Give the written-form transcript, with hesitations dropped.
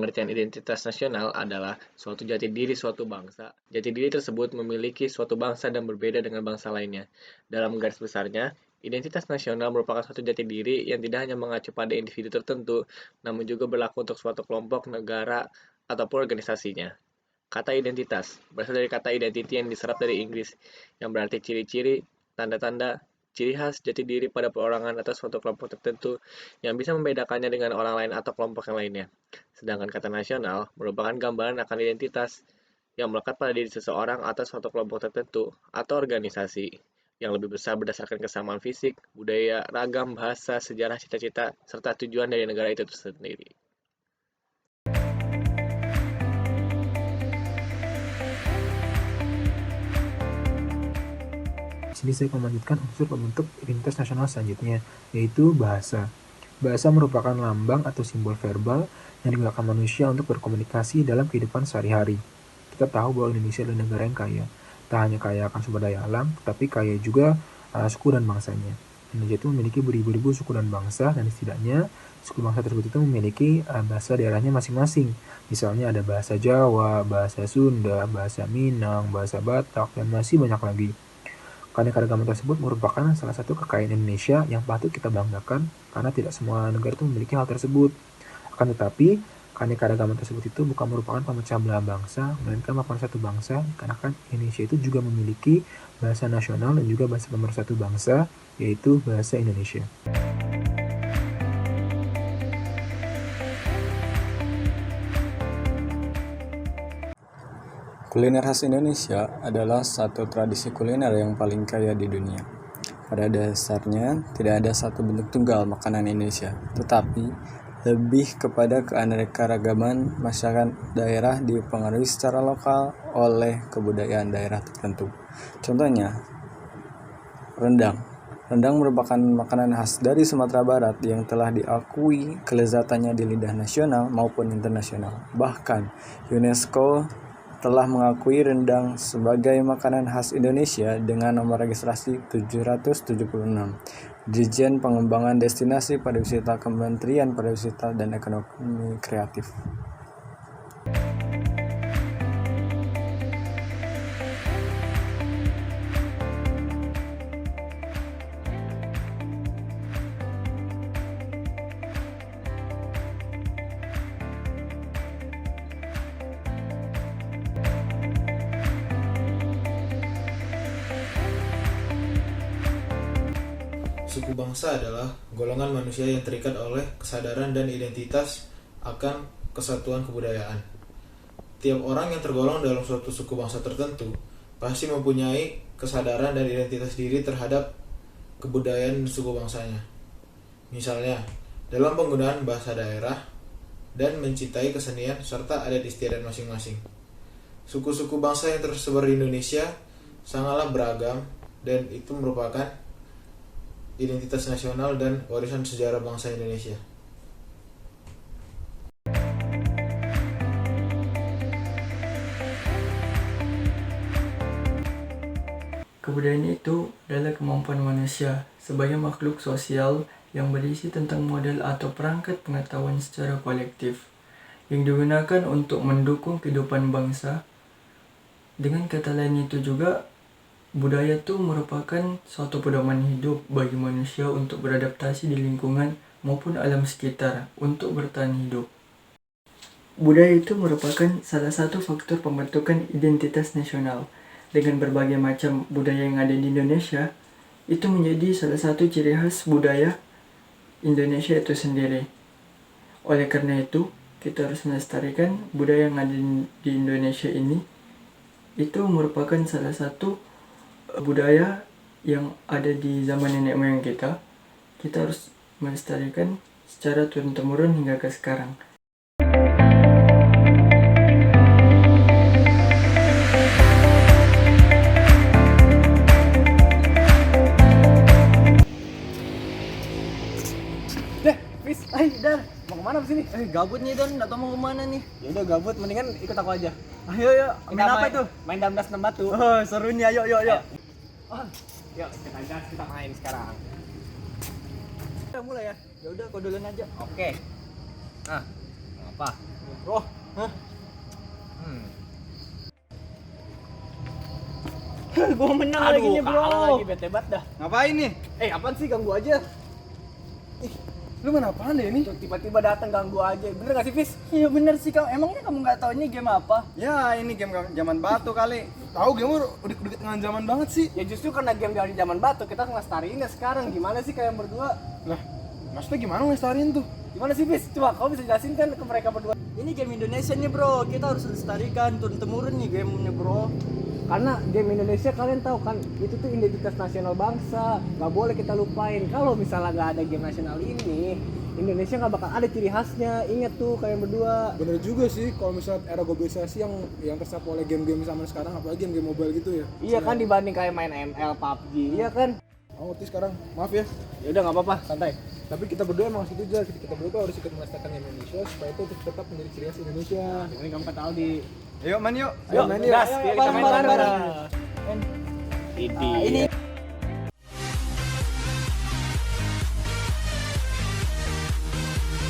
Pengertian identitas nasional adalah suatu jati diri suatu bangsa. Jati diri tersebut memiliki suatu bangsa dan berbeda dengan bangsa lainnya. Dalam garis besarnya, identitas nasional merupakan suatu jati diri yang tidak hanya mengacu pada individu tertentu, namun juga berlaku untuk suatu kelompok, negara, ataupun organisasinya. Kata identitas berasal dari kata identity yang diserap dari Inggris, yang berarti ciri-ciri, tanda-tanda, ciri khas jati diri pada perorangan atau suatu kelompok tertentu yang bisa membedakannya dengan orang lain atau kelompok yang lainnya. Sedangkan kata nasional merupakan gambaran akan identitas yang melekat pada diri seseorang atau suatu kelompok tertentu atau organisasi yang lebih besar berdasarkan kesamaan fisik, budaya, ragam, bahasa, sejarah, cita-cita, serta tujuan dari negara itu sendiri. Di sini saya akan melanjutkan unsur pembentuk identitas nasional selanjutnya, yaitu bahasa. Bahasa merupakan lambang atau simbol verbal yang digunakan manusia untuk berkomunikasi dalam kehidupan sehari-hari. Kita tahu bahwa Indonesia adalah negara yang kaya. Tak hanya kaya akan sumber daya alam, tetapi kaya juga suku dan bangsanya. Indonesia itu memiliki beribu-ribu suku dan bangsa, dan setidaknya suku bangsa tersebut itu memiliki bahasa daerahnya masing-masing. Misalnya ada bahasa Jawa, bahasa Sunda, bahasa Minang, bahasa Batak, dan masih banyak lagi. Keanekaragaman tersebut merupakan salah satu kekayaan Indonesia yang patut kita banggakan karena tidak semua negara itu memiliki hal tersebut. Akan tetapi, keanekaragaman tersebut itu bukan merupakan pemecah belah bangsa, melainkan merupakan satu bangsa, karena kan Indonesia itu juga memiliki bahasa nasional dan juga bahasa pemersatu bangsa, yaitu bahasa Indonesia. Kuliner khas Indonesia adalah satu tradisi kuliner yang paling kaya di dunia. Pada dasarnya, tidak ada satu bentuk tunggal makanan Indonesia, tetapi lebih kepada keanekaragaman masyarakat daerah dipengaruhi secara lokal oleh kebudayaan daerah tertentu. Contohnya, rendang. Rendang merupakan makanan khas dari Sumatera Barat yang telah diakui kelezatannya di lidah nasional maupun internasional. Bahkan, UNESCO telah mengakui rendang sebagai makanan khas Indonesia dengan nomor registrasi 776. Dirjen Pengembangan Destinasi Pariwisata Kementerian Pariwisata dan Ekonomi Kreatif. Suku bangsa adalah golongan manusia yang terikat oleh kesadaran dan identitas akan kesatuan kebudayaan. Tiap orang yang tergolong dalam suatu suku bangsa tertentu pasti mempunyai kesadaran dan identitas diri terhadap kebudayaan suku bangsanya. Misalnya, dalam penggunaan bahasa daerah dan mencintai kesenian serta adat istiadat masing-masing. Suku-suku bangsa yang tersebar di Indonesia sangatlah beragam dan itu merupakan identitas nasional dan warisan sejarah bangsa Indonesia. Kebudayaan itu adalah kemampuan manusia sebagai makhluk sosial yang berisi tentang model atau perangkat pengetahuan secara kolektif yang digunakan untuk mendukung kehidupan bangsa. Dengan kata lain itu juga, budaya itu merupakan suatu pedoman hidup bagi manusia untuk beradaptasi di lingkungan maupun alam sekitar untuk bertahan hidup. Budaya itu merupakan salah satu faktor pembentukan identitas nasional. Dengan berbagai macam budaya yang ada di Indonesia, itu menjadi salah satu ciri khas budaya Indonesia itu sendiri. Oleh karena itu, kita harus melestarikan budaya yang ada di Indonesia ini. Itu merupakan salah satu budaya yang ada di zaman nenek moyang kita harus melestarikan secara turun-temurun hingga ke sekarang. Dar, mau kemana sini? Gabut nih Don, nggak tahu mau kemana nih. Ya udah gabut, mendingan ikut aku aja. Ayo, main apa itu? Main damdas batu. Oh, seru nih, ayo. Oh, yuk kita main sekarang. Kita mulai ya. Ya udah, kau duluan aja. Oke. Nah, Apa? Bro, hah? Gua menang lagi nih, Bro. Kalah lagi, bete banget dah. Ngapain nih? Apaan sih, ganggu aja. Lu main apaan ya ini? Tiba-tiba datang ganggu aja. Bener gak sih, Fis? Iya bener sih, kamu. Emangnya kamu nggak tahu ini game apa? Ya, ini game zaman batu kali. Tahu game udah dengan zaman banget sih. Ya justru karena game dari zaman batu, kita ngelestariinnya sekarang. Gimana sih kalian berdua? Lah, maksudnya gimana ngelestariin tuh? Gimana sih, Fis? Coba kamu bisa jelasin kan ke mereka berdua. Ini game Indonesia nih, Bro. Kita harus lestarikan turun-temurun nih gamenya, Bro. Karena game Indonesia kalian tahu kan, itu tuh identitas nasional bangsa. Gak boleh kita lupain. Kalau misalnya gak ada game nasional ini, Indonesia gak bakal ada ciri khasnya. Ingat tuh kalian berdua. Bener juga sih, kalau misalnya era globalisasi yang tersapu oleh game-game zaman sekarang, apalagi game mobile gitu ya. Iya kan, dibanding kayak main ML, PUBG, iya kan? Aku ngerti sekarang, maaf ya. Ya udah nggak apa-apa, santai. Tapi kita berdua emang situ aja, kita berdua tuh harus ikut melestarikan game Indonesia supaya itu tetap menjadi ciri khas Indonesia. Ini kamu kata Aldi. Yuk, main yuk. Yuk, main yuk. gas, biar kita main bareng-bareng. Ini.